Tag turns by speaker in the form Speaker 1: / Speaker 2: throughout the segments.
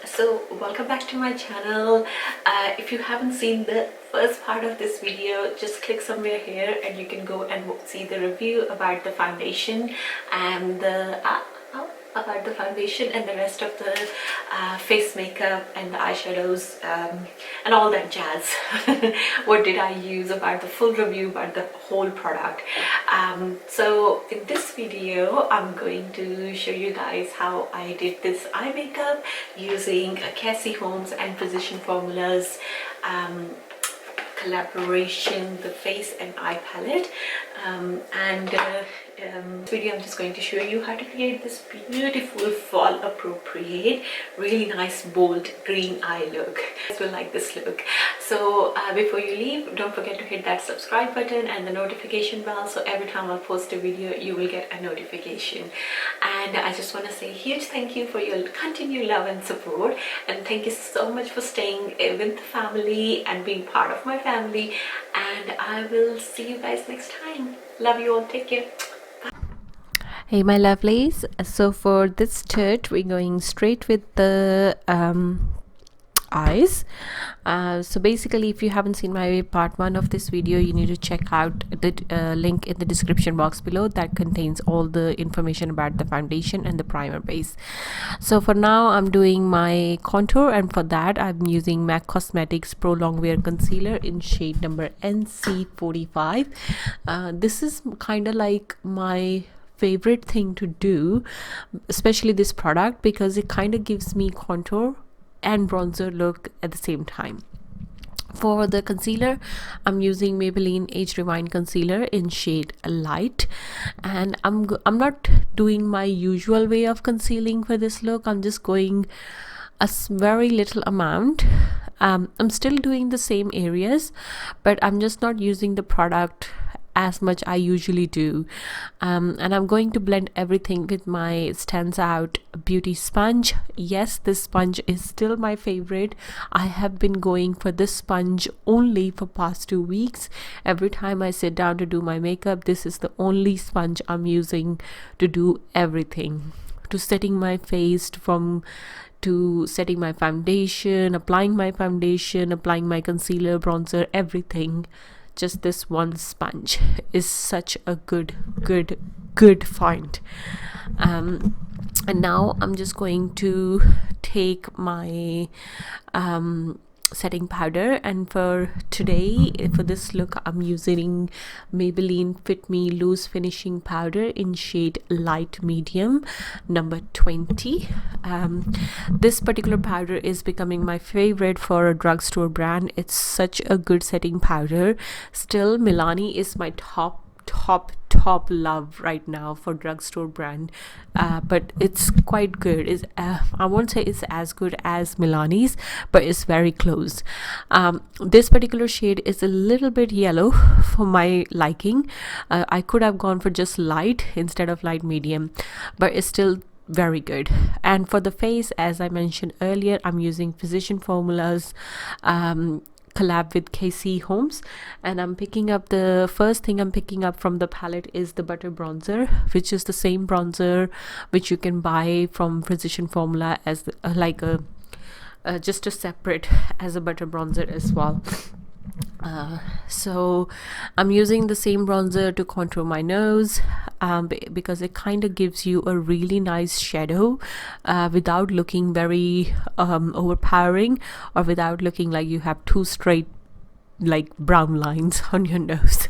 Speaker 1: so welcome back to my channel. If you haven't seen the first part of this video, just click somewhere here and you can go and see the review about the foundation and the rest of the face makeup and the eyeshadows and all that jazz. What did I use, about the full review about the whole product. So in this video I'm going to show you guys how I did this eye makeup using a Casy, Holmes and Physician Formulas collaboration, the face and eye palette, this video I'm just going to show you how to create this beautiful fall appropriate, really nice bold green eye look. You guys will like this look. So before you leave, don't forget to hit that subscribe button and the notification bell, so every time I post a video you will get a notification. And I just want to say a huge thank you for your continued love and support, and thank you so much for staying with the family and being part of my family, and I will see you guys next time. Love you all, take care.
Speaker 2: Hey my lovelies, so for this start we're going straight with the eyes. So basically, if you haven't seen my part 1 of this video, you need to check out the link in the description box below that contains all the information about the foundation and the primer base. So for now I'm doing my contour, and for that I'm using MAC Cosmetics Pro Longwear Concealer in shade number NC45. This is kind of like my favorite thing to do, especially this product, because it kind of gives me contour and bronzer look at the same time. For the concealer, I'm using Maybelline Age Rewind concealer in shade light, and I'm not doing my usual way of concealing for this look. I'm just going a very little amount. I'm still doing the same areas, but I'm just not using the product as much I usually do, and I'm going to blend everything with my Stands Out beauty sponge. Yes, this sponge is still my favorite. I have been going for this sponge only for past 2 weeks. Every time I sit down to do my makeup, this is the only sponge I'm using to do everything, to setting my face, to setting my foundation, applying my concealer, bronzer, everything. Just this one sponge is such a good find. And now I'm just going to take my setting powder, and for today, for this look, I'm using Maybelline Fit Me Loose Finishing Powder in shade light medium number 20. This particular powder is becoming my favorite for a drugstore brand. It's such a good setting powder. Still, Milani is my top love right now for drugstore brand, but it's quite good. I won't say it's as good as Milani's, but it's very close. This particular shade is a little bit yellow for my liking. I could have gone for just light instead of light medium, but it's still very good. And for the face, as I mentioned earlier, I'm using Physician Formulas collab with Casy, Holmes, and I'm picking up, the first thing I'm picking up from the palette is the butter bronzer, which is the same bronzer which you can buy from Physician Formula as just a separate as a butter bronzer as well. So I'm using the same bronzer to contour my nose, because it kind of gives you a really nice shadow without looking very overpowering, or without looking like you have two straight like brown lines on your nose.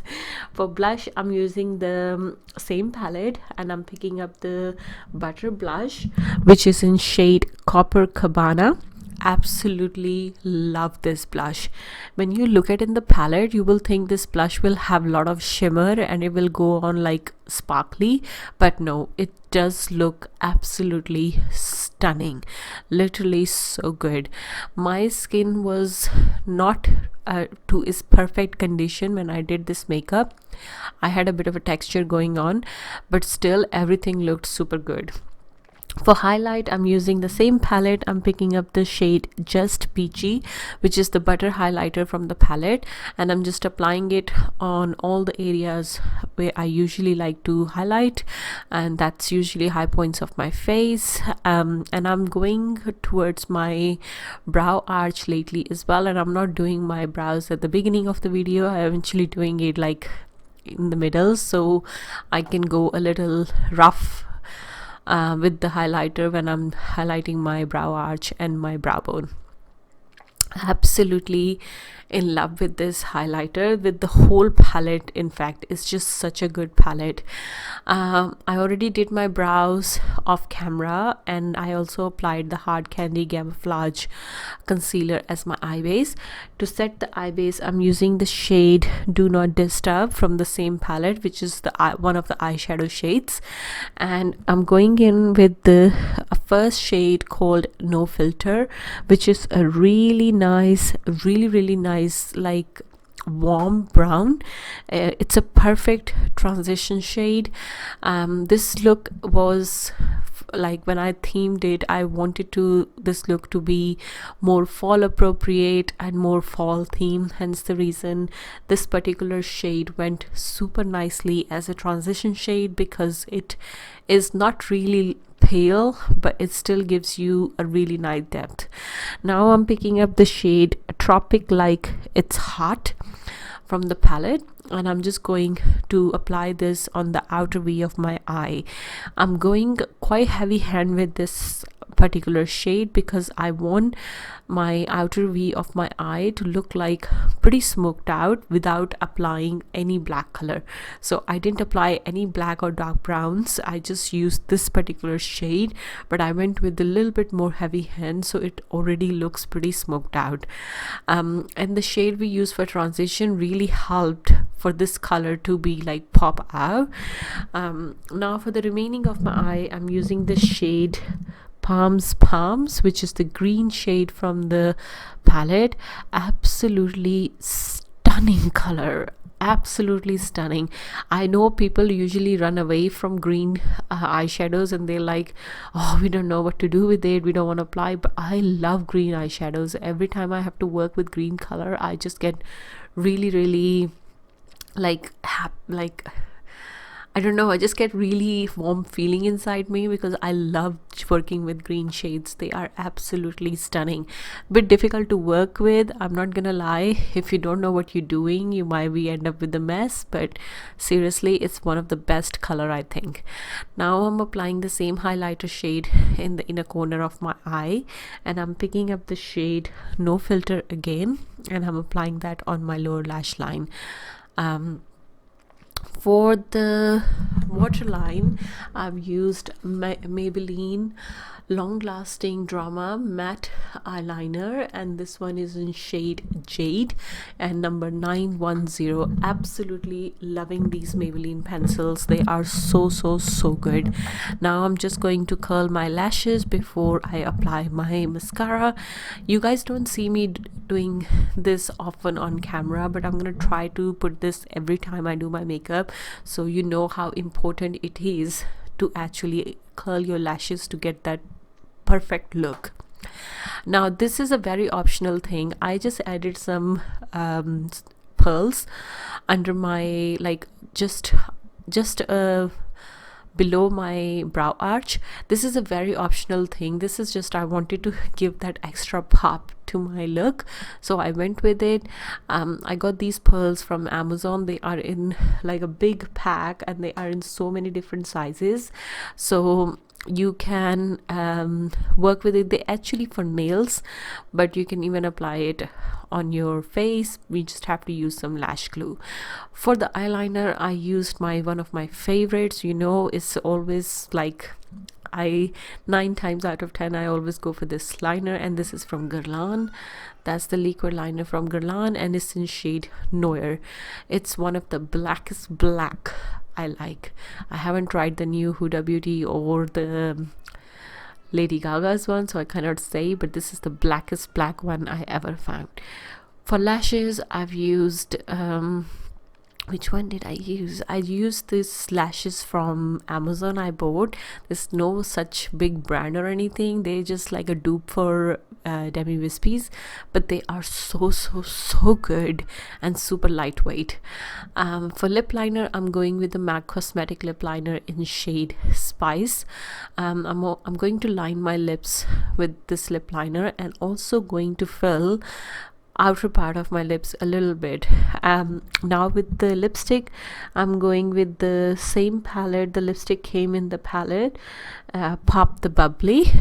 Speaker 2: For blush, I'm using the same palette, and I'm picking up the butter blush, which is in shade Copper Cabana. Absolutely love this blush. When you look at in the palette, you will think this blush will have a lot of shimmer and it will go on like sparkly, but no, it does look absolutely stunning, literally so good. My skin was not to its perfect condition when I did this makeup. I had a bit of a texture going on, but still everything looked super good. For highlight, I'm using the same palette. I'm picking up the shade Just Peachy, which is the butter highlighter from the palette, and I'm just applying it on all the areas where I usually like to highlight, and that's usually high points of my face. And I'm going towards my brow arch lately as well, and I'm not doing my brows at the beginning of the video. I'm eventually doing it like in the middle, so I can go a little rough with the highlighter when I'm highlighting my brow arch and my brow bone. Absolutely in love with this highlighter, with the whole palette. In fact, it's just such a good palette. I already did my brows off camera, and I also applied the Hard Candy Glamflouge concealer as my eye base. To set the eye base, I'm using the shade Do Not Disturb from the same palette, which is the one of the eyeshadow shades, and I'm going in with the first shade called No Filter, which is a really nice, really nice, like warm brown. It's a perfect transition shade. This look was like, when I themed it, I wanted this look to be more fall appropriate and more fall theme, hence the reason this particular shade went super nicely as a transition shade, because it is not really pale, but it still gives you a really nice depth. Now I'm picking up the shade Tropic Like It's Hot from the palette, and I'm just going to apply this on the outer V of my eye. I'm going quite heavy hand with this particular shade because I want my outer V of my eye to look like pretty smoked out without applying any black color. So I didn't apply any black or dark browns. I just used this particular shade, but I went with a little bit more heavy hand, so it already looks pretty smoked out. And the shade we use for transition really helped for this color to be like pop out. Now for the remaining of my eye, I'm using the shade Palms, which is the green shade from the palette. Absolutely stunning color, absolutely stunning. I know people usually run away from green eyeshadows, and they're like, oh, we don't know what to do with it, we don't want to apply, but I love green eyeshadows. Every time I have to work with green color, I just get really like I don't know, I just get really warm feeling inside me because I love working with green shades. They are absolutely stunning. Bit difficult to work with, I'm not gonna lie. If you don't know what you're doing, you might end up with a mess, but seriously, it's one of the best color, I think. Now I'm applying the same highlighter shade in the inner corner of my eye, and I'm picking up the shade No Filter again, and I'm applying that on my lower lash line. For the waterline, I've used Maybelline Long Lasting Drama Matte Eyeliner, and this one is in shade Jade and number 910. Absolutely loving these Maybelline pencils. They are so good. Now I'm just going to curl my lashes before I apply my mascara. You guys don't see me doing this often on camera, but I'm gonna try to put this every time I do my makeup, so you know how important it is to actually curl your lashes to get that perfect look. Now this is a very optional thing. I just added some pearls under my, like, just below my brow arch. This is a very optional thing. This is just, I wanted to give that extra pop to my look, so I went with it. I got these pearls from Amazon. They are in like a big pack, and they are in so many different sizes, so you can work with it. They actually for nails, but you can even apply it on your face. We just have to use some lash glue. For the eyeliner, I used one of my favorites. You know, it's always like, 9 times out of 10 I always go for this liner, and this is from Guerlain. That's the liquid liner from Guerlain, and it's in shade Noir. It's one of the blackest black I like. I haven't tried the new Huda Beauty or the Lady Gaga's one, so I cannot say, but this is the blackest black one I ever found. For lashes, I've used which one did I use? I used these lashes from Amazon. I bought. There's no such big brand or anything. They're just like a dupe for Demi Wispies, but they are so good and super lightweight. For lip liner, I'm going with the MAC Cosmetic lip liner in shade Spice. I'm going to line my lips with this lip liner, and also going to fill outer part of my lips a little bit. Now with the lipstick, I'm going with the same palette. The lipstick came in the palette Pop the Bubbly.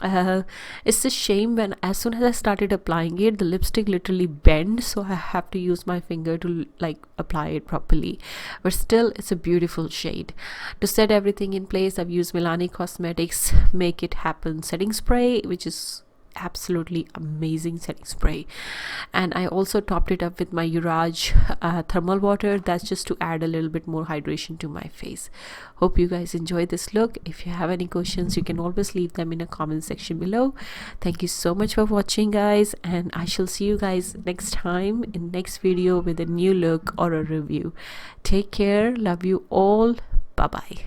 Speaker 2: It's a shame, when as soon as I started applying it, the lipstick literally bent, so I have to use my finger to like apply it properly, but still it's a beautiful shade. To set everything in place, I've used Milani Cosmetics Make It Happen setting spray, which is absolutely amazing setting spray, and I also topped it up with my Uraj thermal water. That's just to add a little bit more hydration to my face. Hope you guys enjoyed this look. If you have any questions, you can always leave them in a comment section below. Thank you so much for watching, guys, and I shall see you guys next time in next video with a new look or a review. Take care, love you all, bye bye.